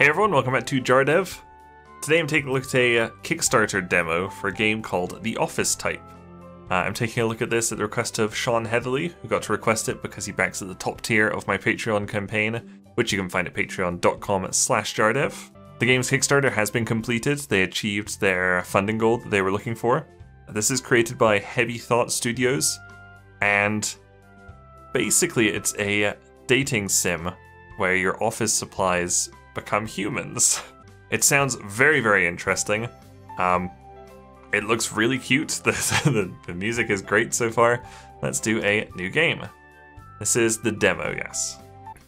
Hey everyone, welcome back to JarDev. Today I'm taking a look at a Kickstarter demo for a game called The Office Type. I'm taking a look at this at the request of Sean Heatherly, who got to request it because he backs at the top tier of my Patreon campaign, which you can find at patreon.com/JarDev. The game's Kickstarter has been completed. They achieved their funding goal that they were looking for. This is created by Heavy Thought Studios, and basically it's a dating sim where your office supplies become humans. It sounds very, very interesting. It looks really cute. The music is great so far. Let's do a new game. This is the demo, yes.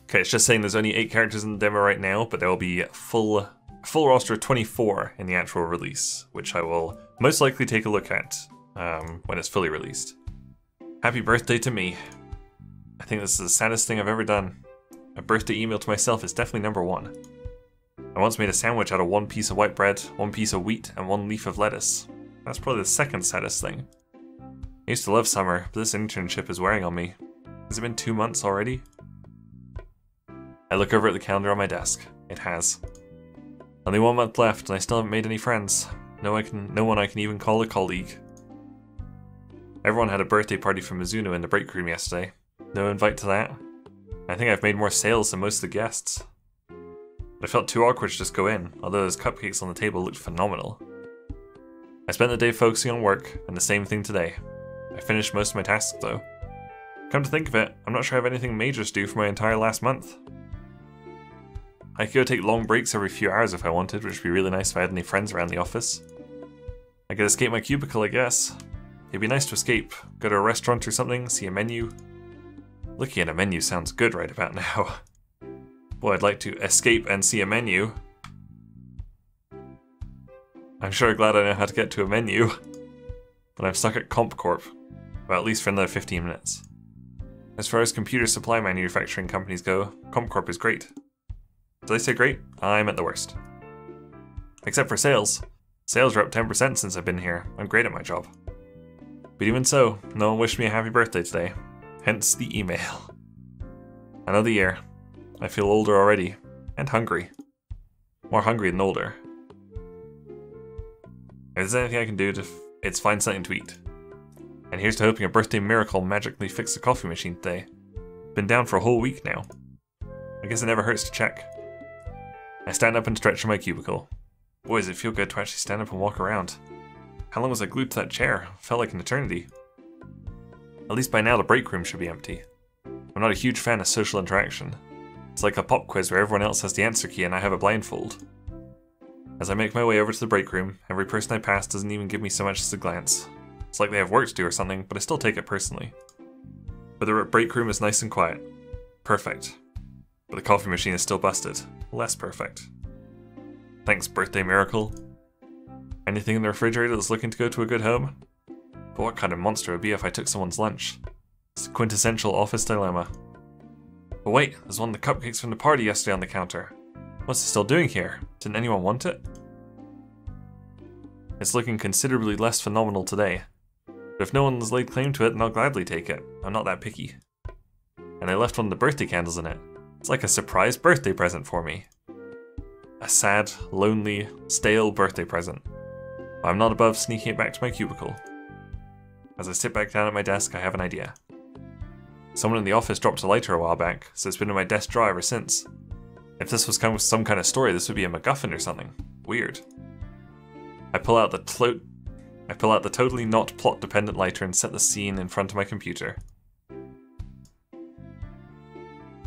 Okay, it's just saying there's only 8 characters in the demo right now, but there will be full roster of 24 in the actual release, which I will most likely take a look at when it's fully released. Happy birthday to me. I think this is the saddest thing I've ever done. A birthday email to myself is definitely number 1. I once made a sandwich out of 1 piece of white bread, 1 piece of wheat, and 1 leaf of lettuce. That's probably the second saddest thing. I used to love summer, but this internship is wearing on me. Has it been 2 months already? I look over at the calendar on my desk. It has. Only 1 month left, and I still haven't made any friends. No one I can even call a colleague. Everyone had a birthday party for Mizuno in the break room yesterday. No invite to that. I think I've made more sales than most of the guests. I felt too awkward to just go in, although those cupcakes on the table looked phenomenal. I spent the day focusing on work, and the same thing today. I finished most of my tasks though. Come to think of it, I'm not sure I have anything major to do for my entire last month. I could go take long breaks every few hours if I wanted, which would be really nice if I had any friends around the office. I could escape my cubicle, I guess. It'd be nice to escape, go to a restaurant or something, see a menu. Looking at a menu sounds good right about now. Boy, I'd like to escape and see a menu. I'm sure glad I know how to get to a menu. But I'm stuck at CompCorp. Well, at least for another 15 minutes. As far as computer supply manufacturing companies go, CompCorp is great. Do they say great? I'm at the worst. Except for sales. Sales are up 10% since I've been here. I'm great at my job. But even so, no one wished me a happy birthday today. Hence the email. Another year. I feel older already. And hungry. More hungry than older. If there's anything I can do, it's find something to eat. And here's to hoping a birthday miracle magically fixed the coffee machine today. Been down for a whole week now. I guess it never hurts to check. I stand up and stretch in my cubicle. Boy, does it feel good to actually stand up and walk around. How long was I glued to that chair? Felt like an eternity. At least by now the break room should be empty. I'm not a huge fan of social interaction. It's like a pop quiz where everyone else has the answer key and I have a blindfold. As I make my way over to the break room, every person I pass doesn't even give me so much as a glance. It's like they have work to do or something, but I still take it personally. But the break room is nice and quiet. Perfect. But the coffee machine is still busted. Less perfect. Thanks, birthday miracle. Anything in the refrigerator that's looking to go to a good home? But what kind of monster it would be if I took someone's lunch? It's a quintessential office dilemma. But wait, there's one of the cupcakes from the party yesterday on the counter. What's it still doing here? Didn't anyone want it? It's looking considerably less phenomenal today. But if no one's laid claim to it, then I'll gladly take it. I'm not that picky. And I left one of the birthday candles in it. It's like a surprise birthday present for me. A sad, lonely, stale birthday present. But I'm not above sneaking it back to my cubicle. As I sit back down at my desk, I have an idea. Someone in the office dropped a lighter a while back, so it's been in my desk drawer ever since. If this was some kind of story, this would be a MacGuffin or something. Weird. I pull out the totally not plot-dependent lighter and set the scene in front of my computer.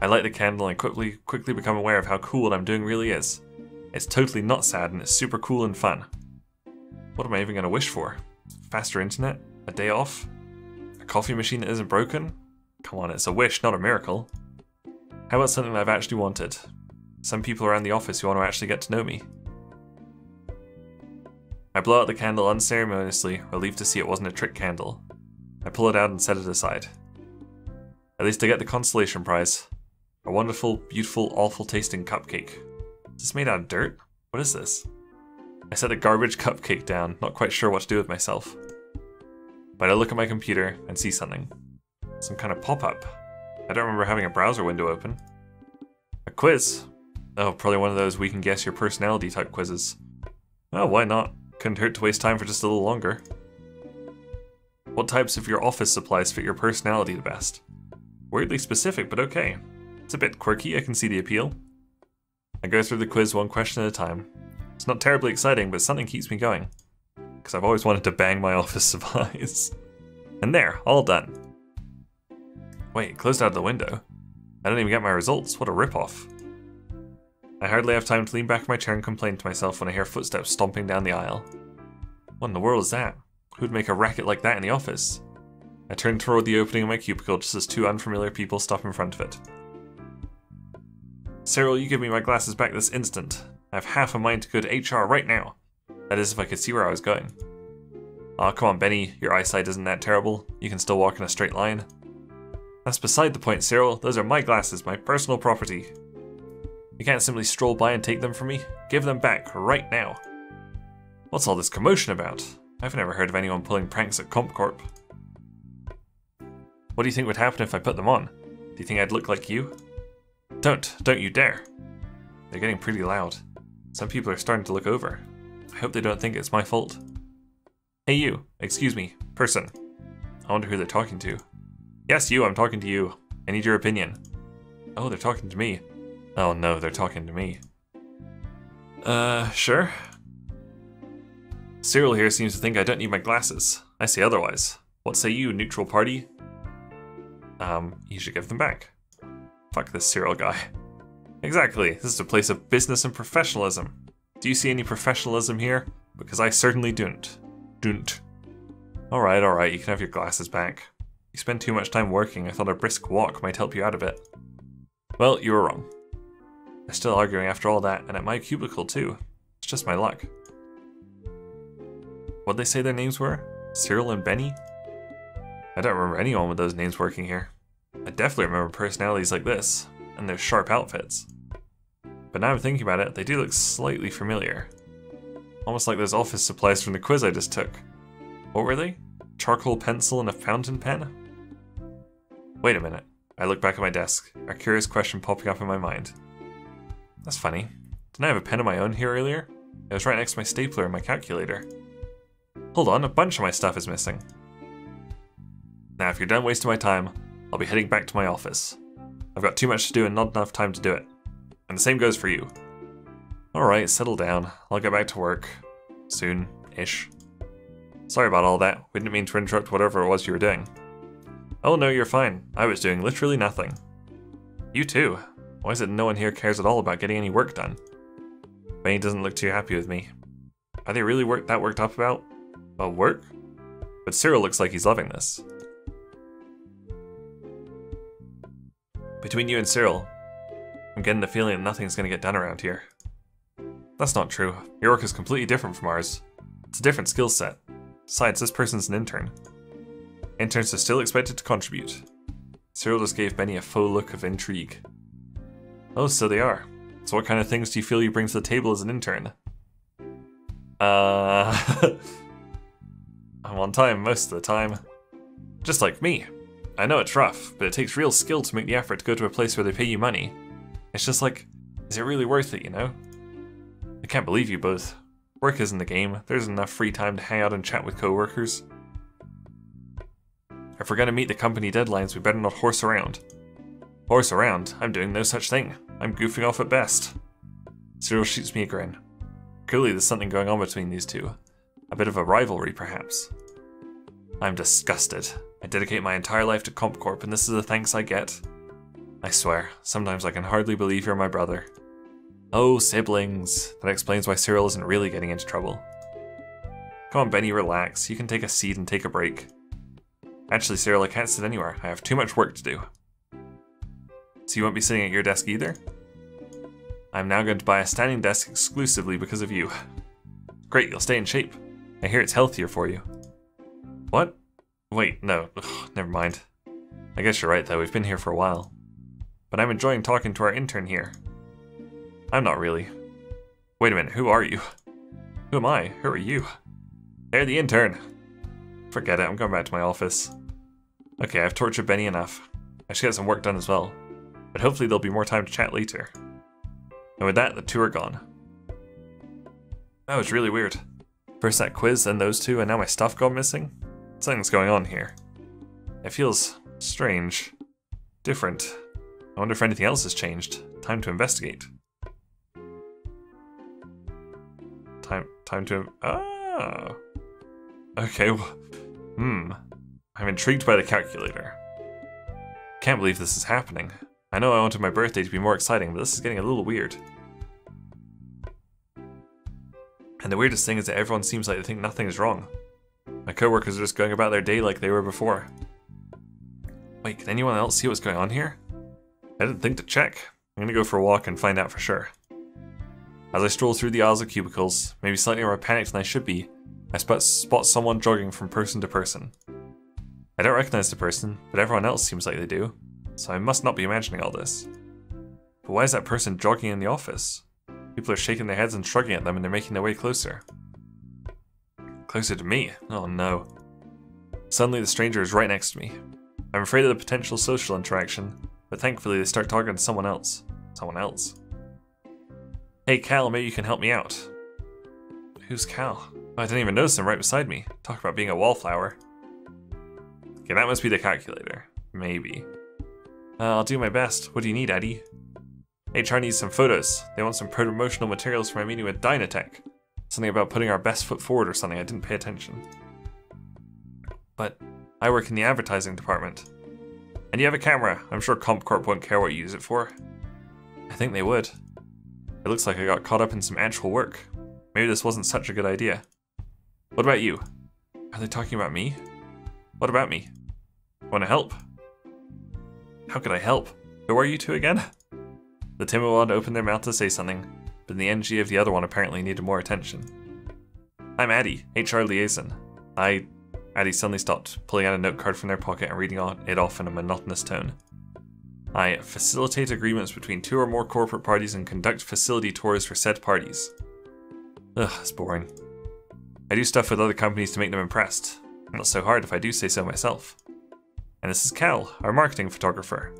I light the candle and quickly become aware of how cool what I'm doing really is. It's totally not sad and it's super cool and fun. What am I even going to wish for? Faster internet? A day off? A coffee machine that isn't broken? Come on, it's a wish, not a miracle. How about something that I've actually wanted? Some people around the office who want to actually get to know me. I blow out the candle unceremoniously, relieved to see it wasn't a trick candle. I pull it out and set it aside. At least I get the consolation prize. A wonderful, beautiful, awful tasting cupcake. Is this made out of dirt? What is this? I set the garbage cupcake down, not quite sure what to do with myself. But I look at my computer and see something. Some kind of pop-up. I don't remember having a browser window open. A quiz? Oh, probably one of those we can guess your personality type quizzes. Oh, why not? Couldn't hurt to waste time for just a little longer. What types of your office supplies fit your personality the best? Weirdly specific, but okay. It's a bit quirky, I can see the appeal. I go through the quiz one question at a time. It's not terribly exciting, but something keeps me going. Because I've always wanted to bang my office supplies. And there, all done. Wait, it closed out of the window. I don't even get my results, what a ripoff. I hardly have time to lean back in my chair and complain to myself when I hear footsteps stomping down the aisle. What in the world is that? Who'd make a racket like that in the office? I turn toward the opening of my cubicle just as two unfamiliar people stop in front of it. Cyril, you give me my glasses back this instant. I have half a mind to go to HR right now. That is, if I could see where I was going. Aw, come on, Benny, your eyesight isn't that terrible. You can still walk in a straight line. That's beside the point, Cyril. Those are my glasses, my personal property. You can't simply stroll by and take them from me. Give them back, right now. What's all this commotion about? I've never heard of anyone pulling pranks at CompCorp. What do you think would happen if I put them on? Do you think I'd look like you? Don't you dare. They're getting pretty loud. Some people are starting to look over. I hope they don't think it's my fault. Hey you, excuse me, person. I wonder who they're talking to. Yes, you, I'm talking to you. I need your opinion. Oh, they're talking to me. Oh no, they're talking to me. Sure. Cyril here seems to think I don't need my glasses. I say otherwise. What say you, neutral party? You should give them back. Fuck this Cyril guy. Exactly, this is a place of business and professionalism. Do you see any professionalism here? Because I certainly don't. Alright, you can have your glasses back. You spend too much time working, I thought a brisk walk might help you out a bit. Well, you were wrong. They're still arguing after all that, and at my cubicle too. It's just my luck. What'd they say their names were? Cyril and Benny? I don't remember anyone with those names working here. I definitely remember personalities like this, and their sharp outfits. But now I'm thinking about it, they do look slightly familiar. Almost like those office supplies from the quiz I just took. What were they? Charcoal pencil and a fountain pen? Wait a minute. I look back at my desk, a curious question popping up in my mind. That's funny. Didn't I have a pen of my own here earlier? It was right next to my stapler and my calculator. Hold on, a bunch of my stuff is missing. Now if you're done wasting my time, I'll be heading back to my office. I've got too much to do and not enough time to do it. And the same goes for you. Alright, settle down. I'll get back to work. Soon-ish. Sorry about all that. We didn't mean to interrupt whatever it was you were doing. Oh no, you're fine. I was doing literally nothing. You too. Why is it no one here cares at all about getting any work done? Benny doesn't look too happy with me. Are they really worked up about work? But Cyril looks like he's loving this. Between you and Cyril, I'm getting the feeling that nothing's gonna get done around here. That's not true. Your work is completely different from ours. It's a different skill set. Besides, this person's an intern. Interns are still expected to contribute. Cyril just gave Benny a faux look of intrigue. Oh, so they are. So what kind of things do you feel you bring to the table as an intern? I'm on time most of the time. Just like me. I know it's rough, but it takes real skill to make the effort to go to a place where they pay you money. It's just like, is it really worth it, you know? I can't believe you both. Work isn't the game. There's enough free time to hang out and chat with coworkers. If we're gonna meet the company deadlines, we better not horse around. Horse around? I'm doing no such thing. I'm goofing off at best. Cyril shoots me a grin. Clearly there's something going on between these two. A bit of a rivalry, perhaps. I'm disgusted. I dedicate my entire life to CompCorp, and this is the thanks I get. I swear, sometimes I can hardly believe you're my brother. Oh, siblings. That explains why Cyril isn't really getting into trouble. Come on, Benny, relax. You can take a seat and take a break. Actually, Cyril, I can't sit anywhere. I have too much work to do. So you won't be sitting at your desk either? I'm now going to buy a standing desk exclusively because of you. Great, you'll stay in shape. I hear it's healthier for you. What? Wait, no. Ugh, never mind. I guess you're right, though. We've been here for a while. But I'm enjoying talking to our intern here. I'm not really. Wait a minute, who are you? Who am I? Who are you? They're the intern. Forget it, I'm going back to my office. Okay, I've tortured Benny enough. I should get some work done as well. But hopefully there'll be more time to chat later. And with that, the two are gone. That was really weird. First that quiz, then those two, and now my stuff gone missing? Something's going on here. It feels strange. Different. I wonder if anything else has changed. Time to investigate. Time to... Oh. Okay, I'm intrigued by the calculator. Can't believe this is happening. I know I wanted my birthday to be more exciting, but this is getting a little weird. And the weirdest thing is that everyone seems like they think nothing is wrong. My coworkers are just going about their day like they were before. Wait, can anyone else see what's going on here? I didn't think to check. I'm gonna go for a walk and find out for sure. As I stroll through the aisles of cubicles, maybe slightly more panicked than I should be, I spot someone jogging from person to person. I don't recognize the person, but everyone else seems like they do, so I must not be imagining all this. But why is that person jogging in the office? People are shaking their heads and shrugging at them, and they're making their way closer. Closer to me? Oh no. Suddenly the stranger is right next to me. I'm afraid of the potential social interaction, but thankfully they start talking to someone else. Someone else. Hey Cal, maybe you can help me out. Who's Cal? Oh, I didn't even notice him right beside me. Talk about being a wallflower. Okay, that must be the calculator. Maybe. I'll do my best. What do you need, Eddie? HR needs some photos. They want some promotional materials for my meeting with Dynatech. Something about putting our best foot forward or something. I didn't pay attention. But I work in the advertising department. And you have a camera. I'm sure CompCorp won't care what you use it for. I think they would. It looks like I got caught up in some actual work. Maybe this wasn't such a good idea. What about you? Are they talking about me? What about me? Want to help? How could I help? Who are you two again? The timid one opened their mouth to say something, but the NG of the other one apparently needed more attention. I'm Addie, HR liaison. Addie suddenly stopped, pulling out a note card from their pocket and reading it off in a monotonous tone. I facilitate agreements between 2 or more corporate parties and conduct facility tours for said parties. Ugh, it's boring. I do stuff with other companies to make them impressed. Not so hard if I do say so myself. And this is Cal, our marketing photographer.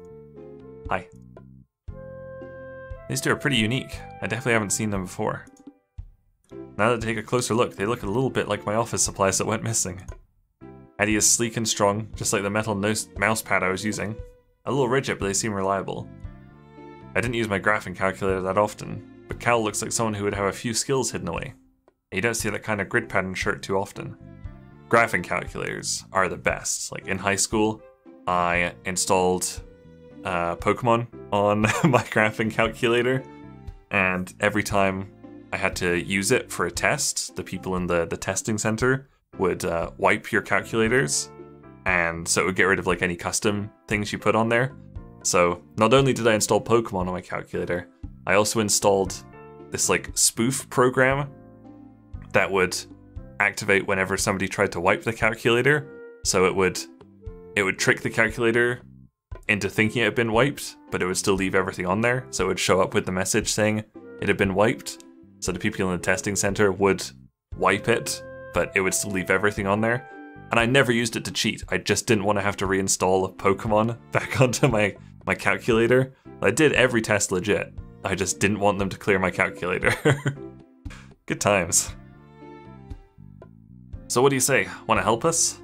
Hi. These two are pretty unique. I definitely haven't seen them before. Now that I take a closer look, they look a little bit like my office supplies that went missing. Addie is sleek and strong, just like the metal mouse pad I was using. A little rigid, but they seem reliable. I didn't use my graphing calculator that often, but Cal looks like someone who would have a few skills hidden away. You don't see that kind of grid pattern shirt too often. Graphing calculators are the best. Like in high school, I installed Pokemon on my graphing calculator, and every time I had to use it for a test, the people in the testing center would wipe your calculators, and so it would get rid of like any custom things you put on there. So not only did I install Pokemon on my calculator, I also installed this like spoof program that would activate whenever somebody tried to wipe the calculator. So it would trick the calculator into thinking it had been wiped, but it would still leave everything on there. So it would show up with the message saying it had been wiped. So the people in the testing center would wipe it, but it would still leave everything on there. And I never used it to cheat. I just didn't want to have to reinstall Pokemon back onto my calculator. I did every test legit. I just didn't want them to clear my calculator. Good times. So what do you say? Want to help us?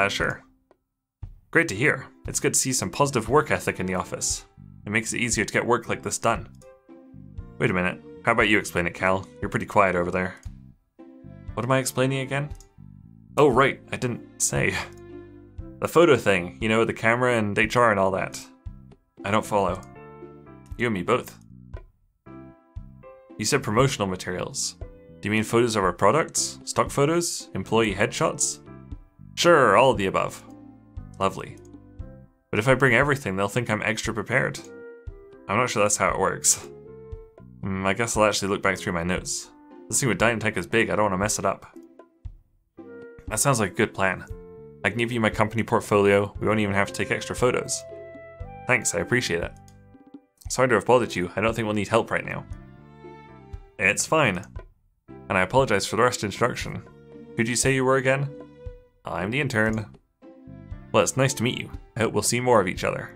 Sure. Great to hear. It's good to see some positive work ethic in the office. It makes it easier to get work like this done. Wait a minute. How about you explain it, Cal? You're pretty quiet over there. What am I explaining again? Oh, right. I didn't say. The photo thing. You know, the camera and HR and all that. I don't follow. You and me both. You said promotional materials. Do you mean photos of our products? Stock photos? Employee headshots? Sure, all of the above. Lovely. But if I bring everything, they'll think I'm extra prepared. I'm not sure that's how it works. I guess I'll actually look back through my notes. This thing with Dynatech is big, I don't want to mess it up. That sounds like a good plan. I can give you my company portfolio, we won't even have to take extra photos. Thanks, I appreciate it. Sorry to have bothered you, I don't think we'll need help right now. It's fine. And I apologize for the rushed introduction. Who'd you say you were again? I'm the intern. Well, it's nice to meet you. I hope we'll see more of each other.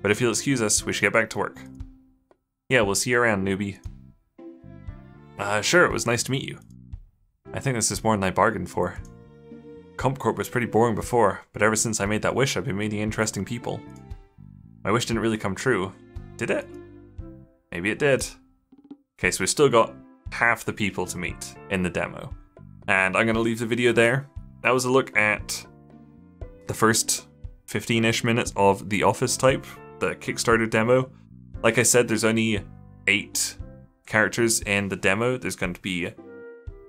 But if you'll excuse us, we should get back to work. Yeah, we'll see you around, newbie. Sure, it was nice to meet you. I think this is more than I bargained for. CompCorp was pretty boring before, but ever since I made that wish, I've been meeting interesting people. My wish didn't really come true. Did it? Maybe it did. Okay, so we've still got half the people to meet in the demo. And I'm going to leave the video there. That was a look at the first 15-ish minutes of the Office type, the Kickstarter demo. Like I said, there's only 8 characters in the demo. There's going to be,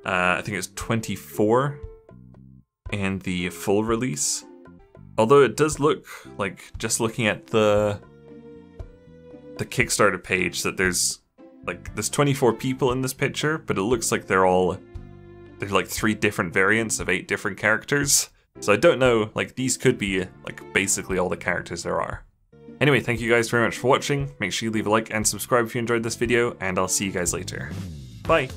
I think it's 24 in the full release. Although it does look like, just looking at the Kickstarter page, that there's 24 people in this picture, but it looks like there's like 3 different variants of 8 different characters. So I don't know, like these could be like basically all the characters there are. Anyway, thank you guys very much for watching. Make sure you leave a like and subscribe if you enjoyed this video, and I'll see you guys later. Bye!